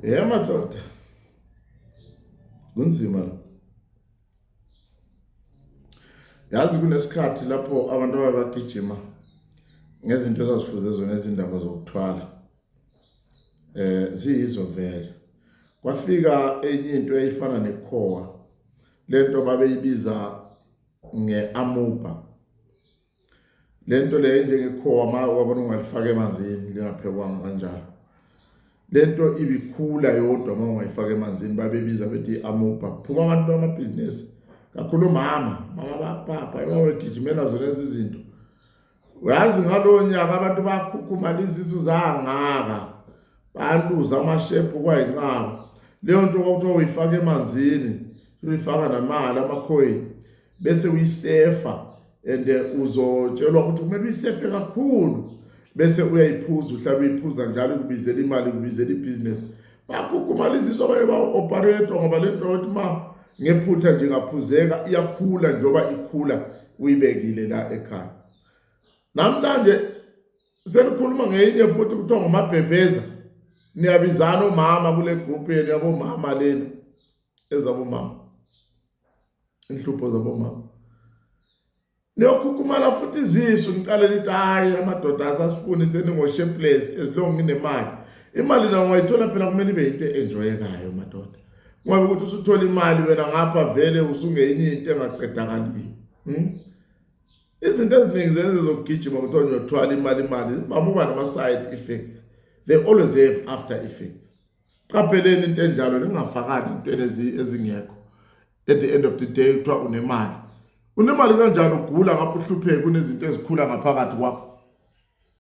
madoda kunzima la. Yazi kunesikhathi lapho abantu ababagijima ngezinto ezazifuze zona ezindaba zokuthwala ziyizo vele. Kwafika enye into eyifana nekhowa, lento babeyibiza ngeamuba. Lento le njengekhowa ma wabona ungalifaka emanzini lingaphekwanga kanjalo. Lento ibikhula yodwa uma ungayifaka emanzini babebiza bethi amuba. Phuma abantu bamabhizinisi kakhulu mama bapapa abagijimela zona lezi zinto. Uyazi ngalo nyaka abantu bakhukhumala izisu zangaka, baluza amashepu kwayinqaba. Leyo nto kwakuthiwa uyifaka emanzini, uyifaka namali amakhoyi bese uyisefa and uzotshelwa ukuthi kumele uyisefe kakhulu bese uyayiphuza, uhlaba uyiphuza njalo kubizela imali, kubizela ibusiness. Bakhukhumala izisu abaye ba-operate ngoba lento yokuthi ma ngephutha nje ngaphuzeka iyakhula njengoba ikhula uyibekile la ekhaya. Namhlanje senikhuluma ngenye futhi kuthiwa ngomabhebheza. Niyabizana omama kule group yenu yabomama lena ezabomama, inhlupho zabomama. Niyokhukhumala futhi izisu niqale lithi hayi amadoda asasifuni seningo-shapeless as long nginemali. Imali nayo ungayithola phela kumele ibe into enjoyekayo madoda. Ngoba ukuthi usuthola imali wena ngapha vele usungenye into engaqedakaliyo. Izinto eziningi zenze zokugijima kuthiwa uyothwala imali bamuba nama-side effects. They always have after effects. Qapheleni into enjalo ningafakani into ezingekho. At the end of the day kuthiwa unemali. Unemali kanjani ugula ngapha uhlupheke kunezinto ezikhula ngaphakathi kwakho.